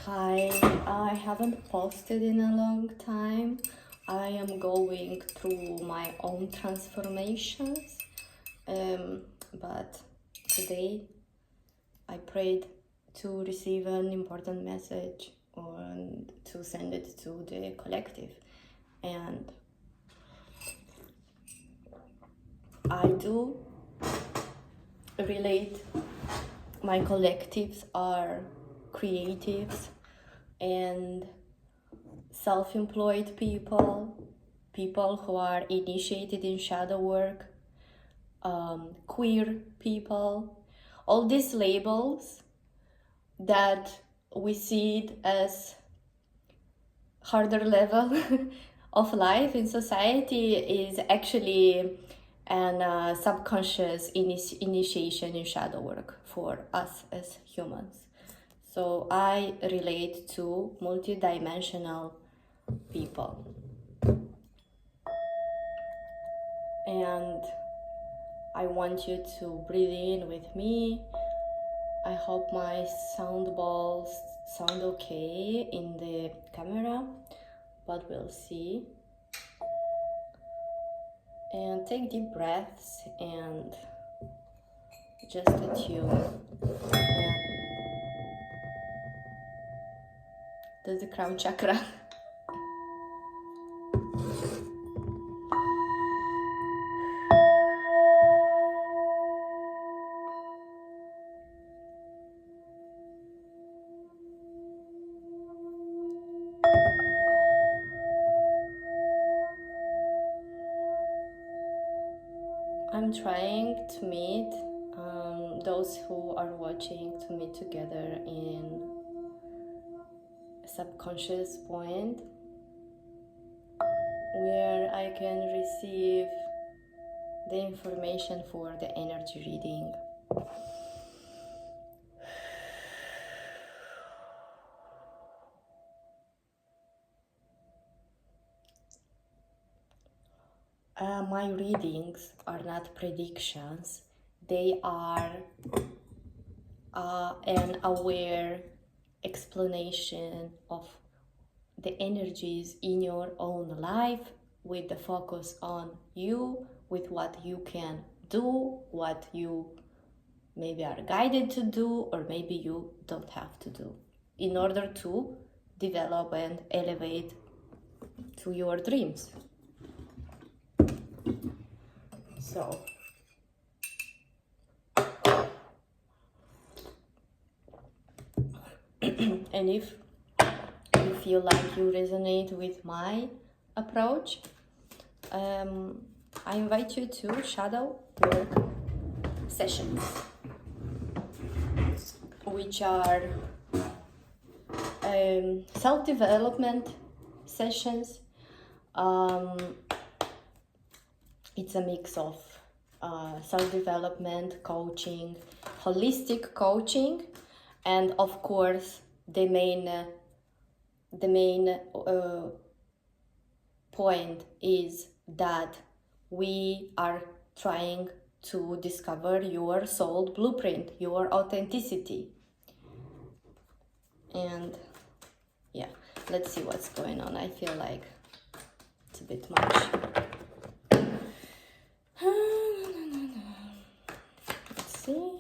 Hi, I haven't posted in a long time. I am going through my own transformations, but today I prayed to receive an important message and to send it to the collective. And I do relate my collectives are creatives and self-employed people who are initiated in shadow work, queer people, all these labels that we see it as harder level of life in society is actually an subconscious initiation in shadow work for us as humans. So I relate to multidimensional people. And I want you to breathe in with me. I hope my sound balls sound okay in the camera, but we'll see. And take deep breaths and just attune. That's the crown chakra. I'm trying to meet those who are watching to meet together in a subconscious point where I can receive the information for the energy reading. My readings are not predictions, they are an aware explanation of the energies in your own life with the focus on you, with what you can do, what you maybe are guided to do, or maybe you don't have to do in order to develop and elevate to your dreams. So, and if you feel like you resonate with my approach, I invite you to shadow work sessions, which are self-development sessions. It's a mix of self-development, coaching, holistic coaching, and of course the main point is that we are trying to discover your soul blueprint, your authenticity. And yeah, let's see what's going on. I feel like it's a bit much. Let's see.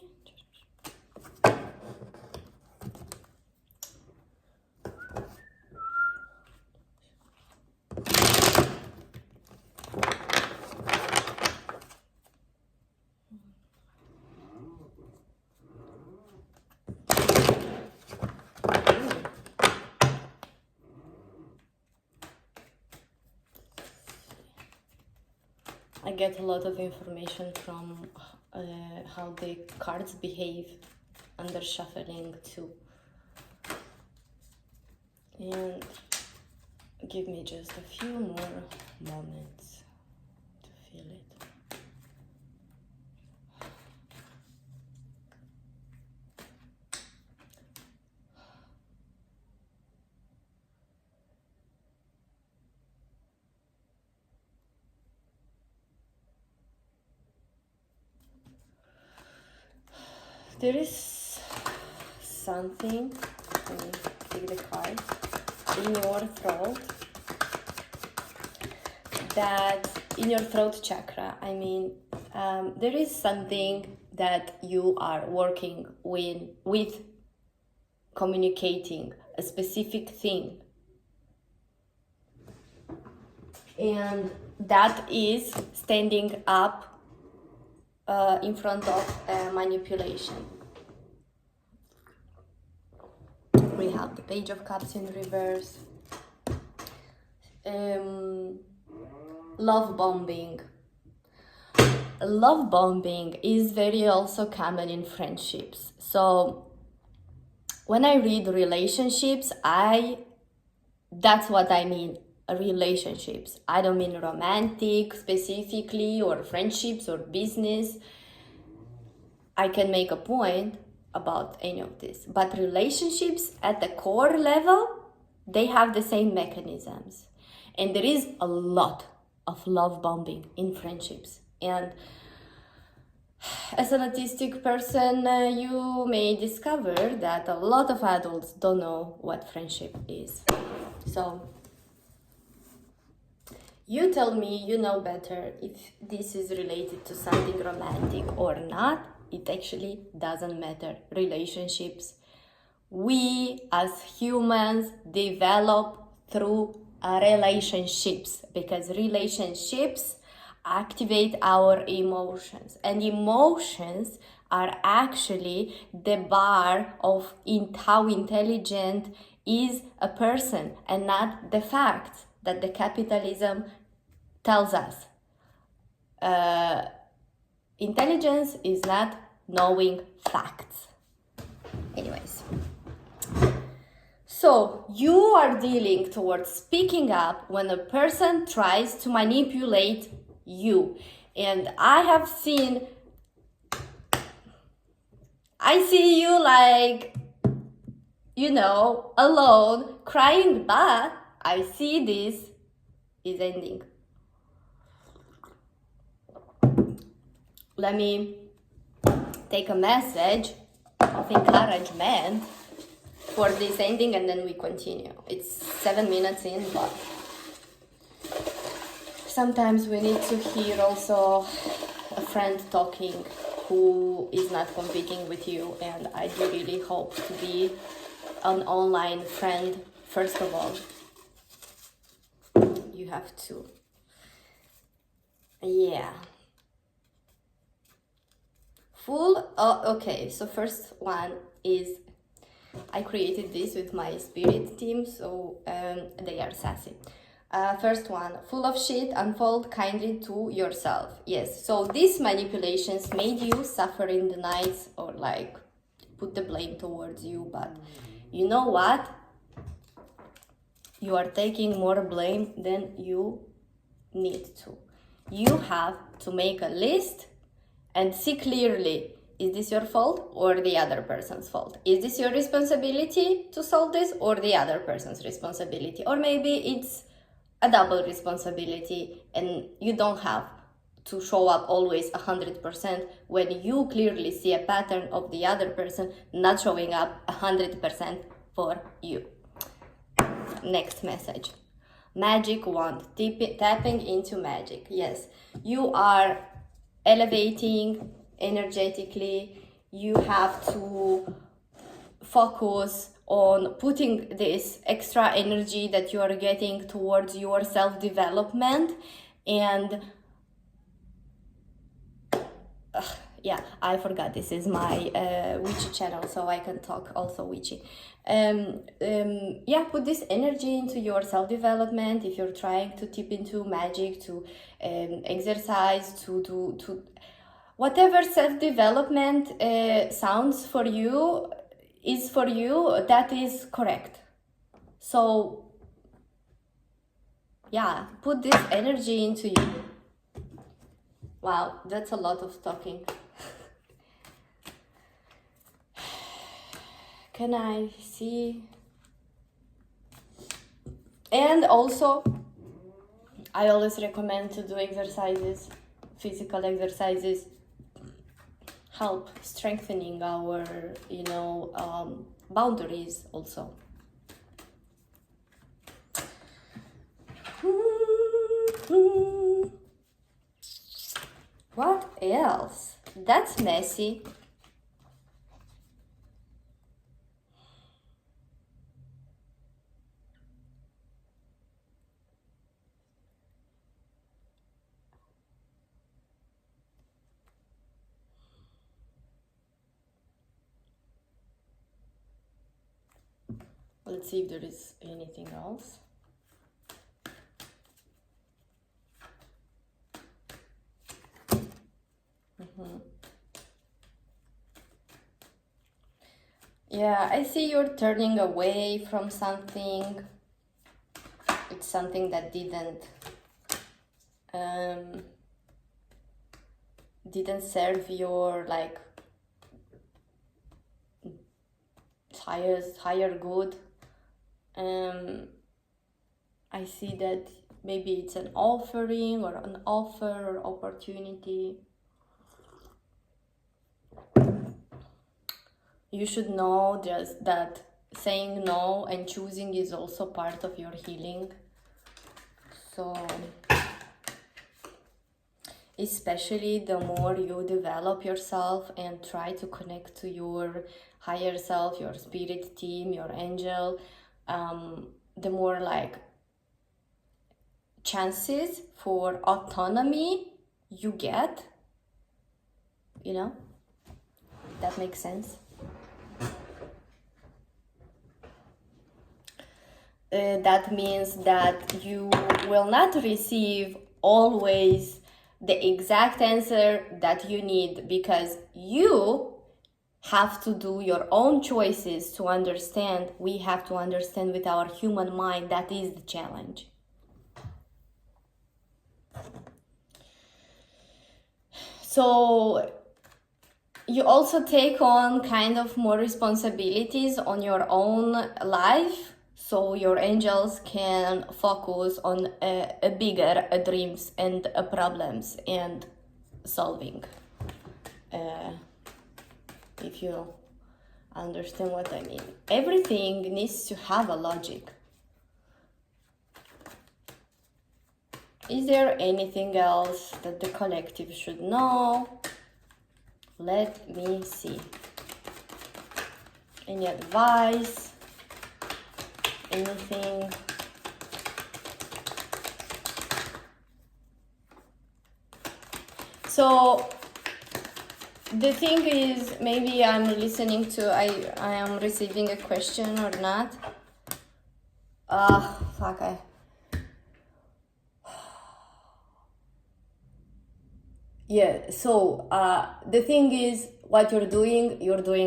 I get a lot of information from how the cards behave under shuffling too. And give me just a few more moments to feel it. There is something, let me take the in your throat, that in your throat chakra, I mean, there is something that you are working with communicating a specific thing. And that is standing up in front of manipulation. We have the Page of Cups in reverse. Love bombing. Love bombing is very also common in friendships. So when I read relationships, that's what I mean. Relationships. I don't mean romantic specifically, or friendships or business. I can make a point about any of this, but relationships at the core level, they have the same mechanisms, and there is a lot of love bombing in friendships. And as an autistic person, you may discover that a lot of adults don't know what friendship is. So you tell me, you know better if this is related to something romantic or not. It actually doesn't matter. Relationships, we as humans develop through relationships, because relationships activate our emotions, and emotions are actually the bar of how intelligent is a person, and not the fact that the capitalism tells us. Intelligence is not knowing facts. Anyways, so you are dealing towards speaking up when a person tries to manipulate you. And I see you like, alone, crying, but I see this is ending. Let me take a message of encouragement for this ending, and then we continue. It's 7 minutes in, but sometimes we need to hear also a friend talking who is not competing with you, and I do really hope to be an online friend. First of all, you have to, okay, so first one is, I created this with my spirit team, so they are sassy. First one, full of shit, unfold kindly to yourself. Yes, so these manipulations made you suffer in the nights, or like put the blame towards you, but you know what? You are taking more blame than you need to. You have to make a list and see clearly, is this your fault or the other person's fault? Is this your responsibility to solve this, or the other person's responsibility? Or maybe it's a double responsibility, and you don't have to show up always 100% when you clearly see a pattern of the other person not showing up 100% for you. Next message. Magic wand, tapping into magic. Yes, you are elevating energetically. You have to focus on putting this extra energy that you are getting towards your self-development. And I forgot, this is my witchy channel, so I can talk also witchy. Put this energy into your self-development. If you're trying to tip into magic, to exercise, to whatever self-development sounds for you, is for you, that is correct. So put this energy into you. Wow, that's a lot of talking. Can I see? And also, I always recommend to do exercises, physical exercises, help strengthening our, boundaries also. else? That's messy. Let's see if there is anything else. Yeah, I see you're turning away from something. It's something that didn't serve your like higher good. I see that maybe it's an offering or an offer or opportunity. You should know just that saying no and choosing is also part of your healing. So especially the more you develop yourself and try to connect to your higher self, your spirit team, your angel, the more like chances for autonomy you get, you know. That makes sense. That means that you will not receive always the exact answer that you need, because you have to do your own choices to understand. We have to understand with our human mind. That is the challenge. So you also take on kind of more responsibilities on your own life, so your angels can focus on a bigger dreams and problems and solving. If you understand what I mean. Everything needs to have a logic. Is there anything else that the collective should know? Let me see. Any advice? Anything? So the thing is, maybe I'm listening to, I am receiving a question or not. Yeah, so the thing is, what you're doing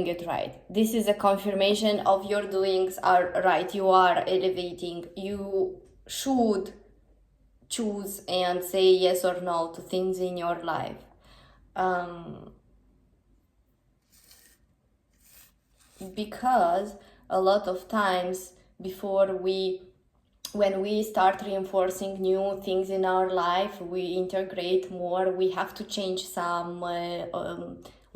it right. This is a confirmation of your doings are right. You are elevating. You should choose and say yes or no to things in your life. Because a lot of times when we start reinforcing new things in our life, we integrate more, we have to change some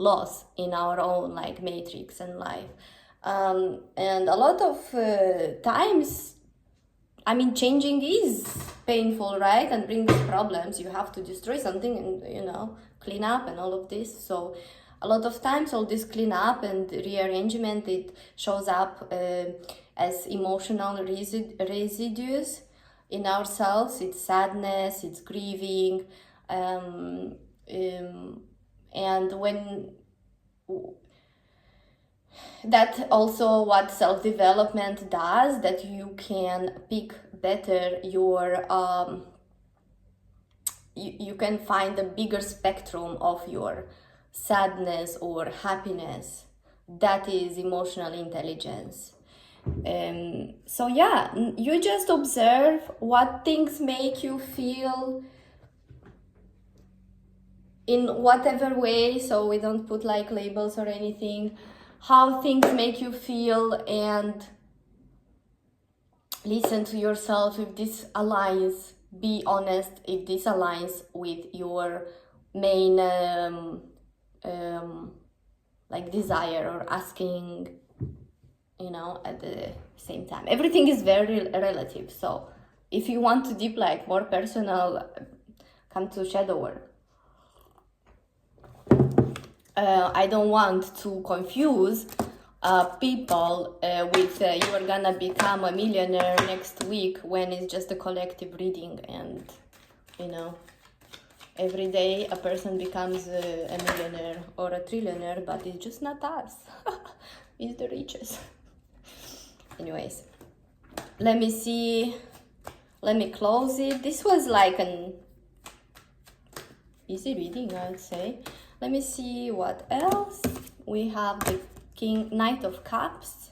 laws in our own like matrix and life. And a lot of times, I mean, changing is painful, right? And brings problems. You have to destroy something and, you know, clean up and all of this. So a lot of times all this cleanup and rearrangement, it shows up as emotional residues in ourselves. It's sadness, it's grieving, and when that also what self-development does, that you can pick better your you can find a bigger spectrum of your sadness or happiness. That is emotional intelligence. So yeah, you just observe what things make you feel in whatever way, so we don't put like labels or anything, how things make you feel, and listen to yourself if this aligns. Be honest if this aligns with your main like desire or asking, you know, at the same time. Everything is very relative. So if you want to deep, like more personal, come to shadow work. I don't want to confuse people with you are gonna become a millionaire next week, when it's just a collective reading, and you know, every day a person becomes a millionaire or a trillionaire, but it's just not us. It's the richest. Anyways, let me see. Let me close it. This was like an easy reading, I would say. Let me see what else. We have the Knight of Cups.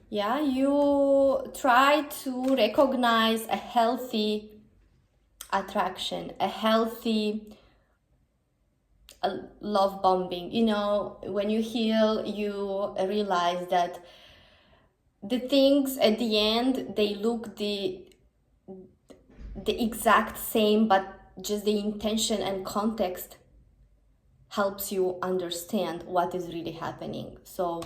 Yeah, you try to recognize a healthy attraction, a healthy love bombing. You know, when you heal, you realize that the things at the end, they look the exact same, but just the intention and context helps you understand what is really happening. So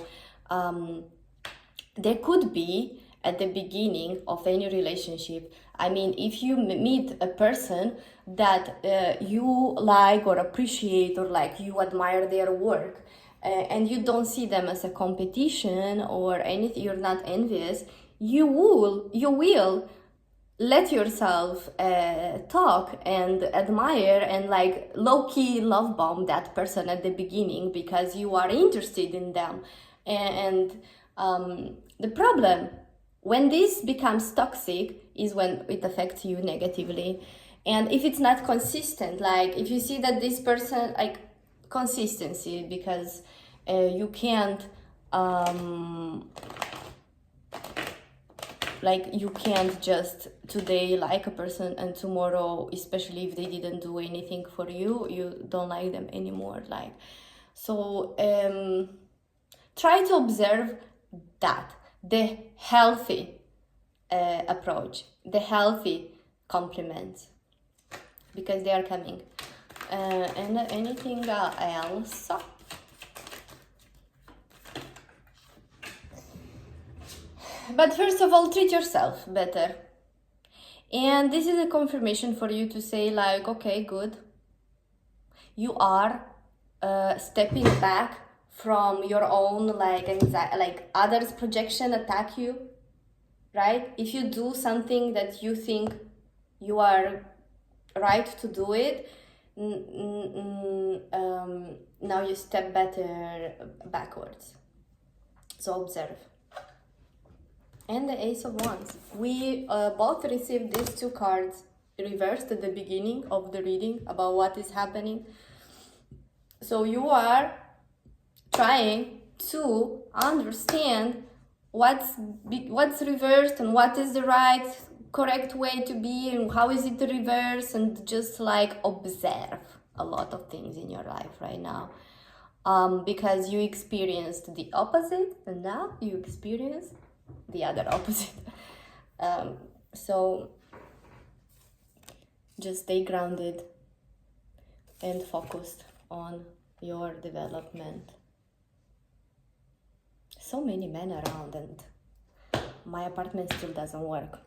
there could be, at the beginning of any relationship, I mean, if you meet a person that you like or appreciate, or like you admire their work, and you don't see them as a competition or anything, you're not envious, you will let yourself talk and admire and like low-key love bomb that person at the beginning, because you are interested in them. And the problem when this becomes toxic is when it affects you negatively. And if it's not consistent, like if you see that this person, like consistency, because you can't like you can't just today like a person and tomorrow, especially if they didn't do anything for you, you don't like them anymore. Like, so try to observe that, the healthy approach, the healthy compliments, because they are coming. And anything else? But first of all, treat yourself better. And this is a confirmation for you to say like, okay, good. You are stepping back from your own like anxiety, like others' projection attack you, right? If you do something that you think you are right to do it, now you step better backwards. So observe. And the Ace of Wands. We both received these two cards reversed at the beginning of the reading about what is happening. So you are trying to understand what's reversed and what is the right, correct way to be, and how is it reversed, and just like observe a lot of things in your life right now. Because you experienced the opposite, and now you experience the other opposite. So just stay grounded and focused on your development. So many men around, and my apartment still doesn't work.